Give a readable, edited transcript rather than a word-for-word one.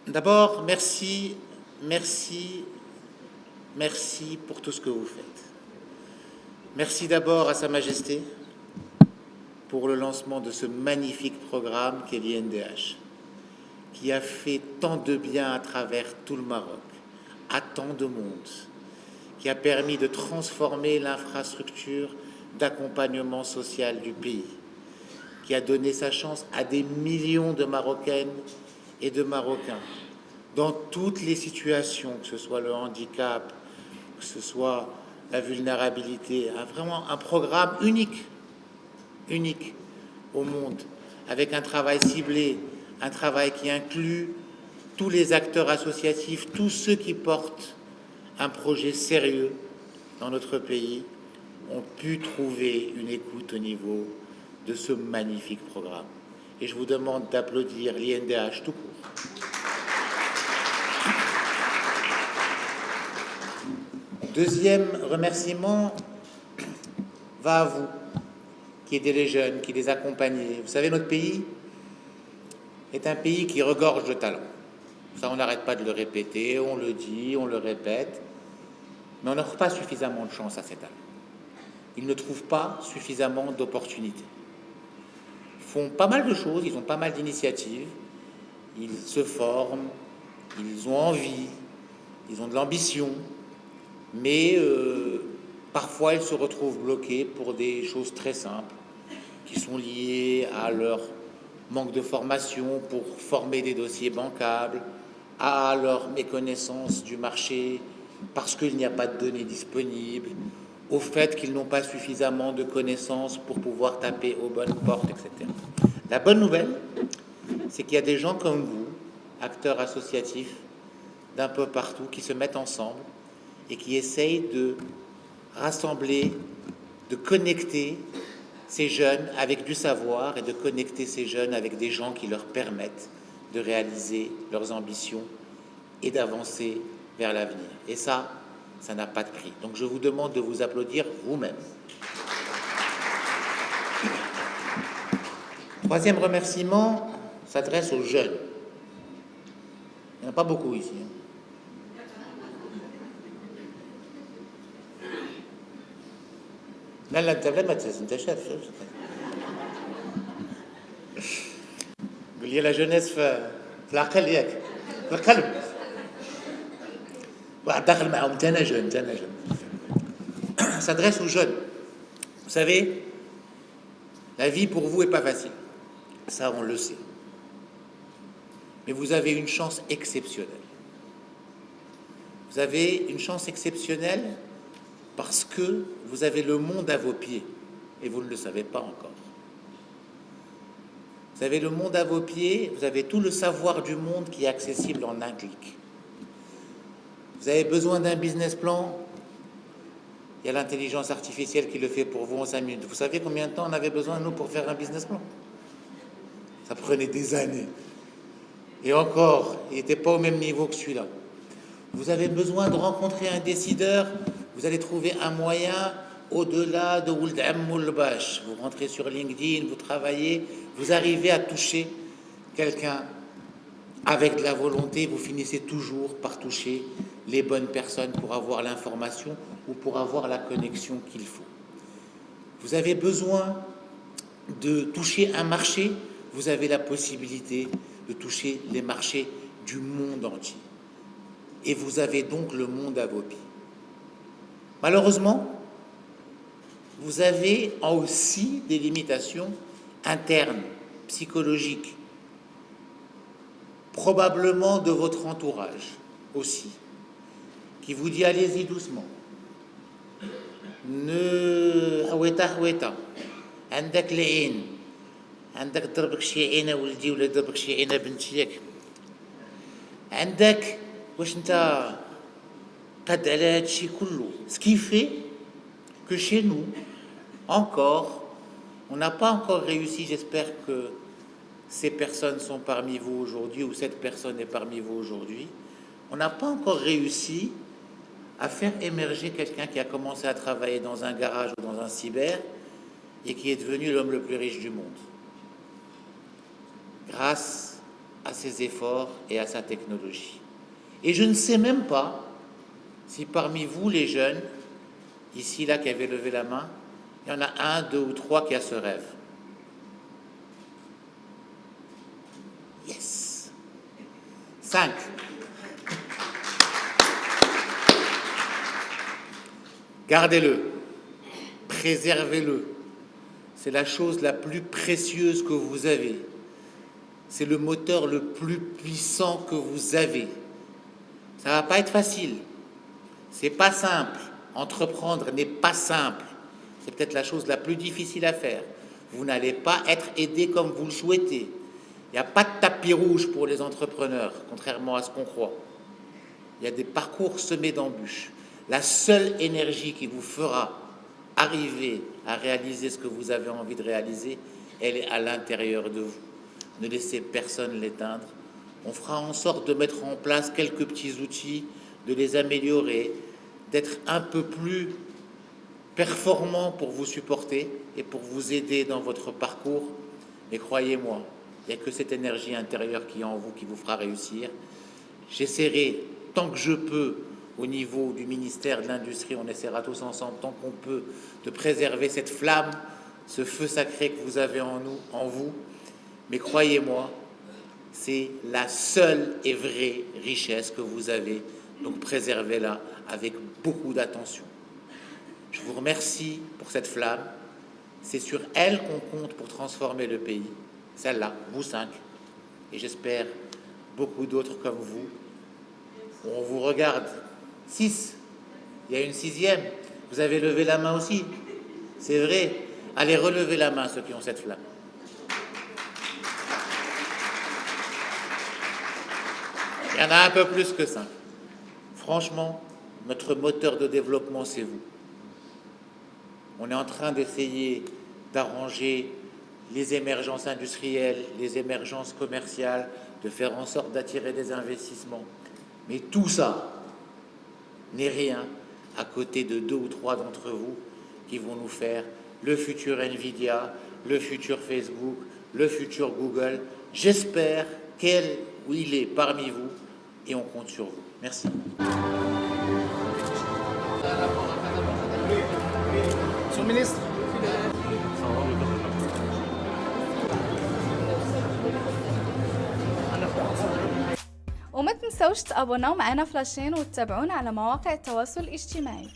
D'abord, merci pour tout ce que vous faites. Merci d'abord à Sa Majesté pour le lancement de ce magnifique programme qu'est l'INDH, qui a fait tant de bien à travers tout le Maroc, à tant de monde, qui a permis de transformer l'infrastructure d'accompagnement social du pays, qui a donné sa chance à des millions de Marocaines et de Marocains, dans toutes les situations, que ce soit le handicap, que ce soit la vulnérabilité, vraiment un programme unique au monde, avec un travail ciblé, un travail qui inclut tous les acteurs associatifs, tous ceux qui portent un projet sérieux dans notre pays, ont pu trouver une écoute au niveau de ce magnifique programme. Et je vous demande d'applaudir l'INDH tout court. Deuxième remerciement va à vous, qui aidez les jeunes, qui les accompagnez. Vous savez, notre pays est un pays qui regorge de talent. Ça, on n'arrête pas de le répéter, on le dit, on le répète, mais on n'offre pas suffisamment de chance à ces talents. Ils ne trouvent pas suffisamment d'opportunités. Ils font pas mal de choses, ils ont pas mal d'initiatives, ils se forment, ils ont envie, ils ont de l'ambition, mais parfois ils se retrouvent bloqués pour des choses très simples qui sont liées à leur manque de formation pour former des dossiers bancables, à leur méconnaissance du marché parce qu'il n'y a pas de données disponibles, au fait qu'ils n'ont pas suffisamment de connaissances pour pouvoir taper aux bonnes portes, etc. La bonne nouvelle, c'est qu'il y a des gens comme vous, acteurs associatifs d'un peu partout, qui se mettent ensemble et qui essayent de rassembler, de connecter ces jeunes avec du savoir et de connecter ces jeunes avec des gens qui leur permettent de réaliser leurs ambitions et d'avancer vers l'avenir. Et ça n'a pas de prix. Donc je vous demande de vous applaudir vous-même. Troisième remerciement s'adresse aux jeunes. Il n'y en a pas beaucoup ici. لا لا انت ما انت شايف قول لي la jeunesse في العقل ياك في القلب واحد داخل معهم انا jeune s'adresse aux jeunes. Vous savez, la vie pour vous est pas facile, ça on le sait, mais vous avez une chance exceptionnelle. Vous avez une chance exceptionnelle parce que vous avez le monde à vos pieds et vous ne le savez pas encore. Vous avez le monde à vos pieds, vous avez tout le savoir du monde qui est accessible en un clic. Vous avez besoin d'un business plan, il y a l'intelligence artificielle qui le fait pour vous en 5 minutes. Vous savez combien de temps on avait besoin, nous, pour faire un business plan? Ça prenait des années. Et encore, il n'était pas au même niveau que celui-là. Vous avez besoin de rencontrer un décideur, vous allez trouver un moyen au-delà de Ould Ammoul Bash. Vous rentrez sur LinkedIn, vous travaillez, vous arrivez à toucher quelqu'un avec de la volonté, vous finissez toujours par toucher les bonnes personnes pour avoir l'information ou pour avoir la connexion qu'il faut. Vous avez besoin de toucher un marché, vous avez la possibilité de toucher les marchés du monde entier. Et vous avez donc le monde à vos pieds. Malheureusement, vous avez aussi des limitations internes, psychologiques, probablement de votre entourage aussi, qui vous dit allez-y doucement. هويتا عندك العين عندك ضربك شي عينه ولدي ولا ضربك شي عينه بنتي ياك عندك واش انت قد على هذا الشيء كله. Ce qui fait que chez nous encore on n'a pas encore réussi. J'espère que ces personnes sont parmi vous aujourd'hui ou cette personne est parmi vous aujourd'hui. On n'a pas encore réussi à faire émerger quelqu'un qui a commencé à travailler dans un garage ou dans un cyber et qui est devenu l'homme le plus riche du monde. grâce à ses efforts et à sa technologie. Et je ne sais même pas si parmi vous, les jeunes, ici, là, qui avaient levé la main, il y en a un, deux ou trois qui a ce rêve. Yes. 5. Gardez-le, préservez-le. C'est la chose la plus précieuse que vous avez. C'est le moteur le plus puissant que vous avez. Ça ne va pas être facile. C'est pas simple. Entreprendre n'est pas simple. C'est peut-être la chose la plus difficile à faire. Vous n'allez pas être aidé comme vous le souhaitez. Il n'y a pas de tapis rouge pour les entrepreneurs, contrairement à ce qu'on croit. Il y a des parcours semés d'embûches. La seule énergie qui vous fera arriver à réaliser ce que vous avez envie de réaliser, elle est à l'intérieur de vous. Ne laissez personne l'éteindre. On fera en sorte de mettre en place quelques petits outils, de les améliorer, d'être un peu plus performant pour vous supporter et pour vous aider dans votre parcours. Mais croyez-moi, il n'y a que cette énergie intérieure qui est en vous qui vous fera réussir. J'essaierai, tant que je peux, au niveau du ministère de l'Industrie, on essaiera tous ensemble, tant qu'on peut, de préserver cette flamme, ce feu sacré que vous avez en nous, en vous. Mais croyez-moi, c'est la seule et vraie richesse que vous avez. Donc préservez-la avec beaucoup d'attention. Je vous remercie pour cette flamme. C'est sur elle qu'on compte pour transformer le pays. Celle-là, vous 5. Et j'espère beaucoup d'autres comme vous. On vous regarde. 6. Il y a une 6e. Vous avez levé la main aussi. C'est vrai. Allez, relevez la main ceux qui ont cette flamme. Il y en a un peu plus que 5. Franchement, notre moteur de développement, c'est vous. On est en train d'essayer d'arranger les émergences industrielles, les émergences commerciales, de faire en sorte d'attirer des investissements. Mais tout ça n'est rien à côté de 2 ou 3 d'entre vous qui vont nous faire le futur Nvidia, le futur Facebook, le futur Google. J'espère qu'elle ou il est parmi vous et on compte sur vous. Merci. Monsieur le ministre. وما تنسوش تابوناو معنا فلاشين وتتابعونا على مواقع التواصل الاجتماعي.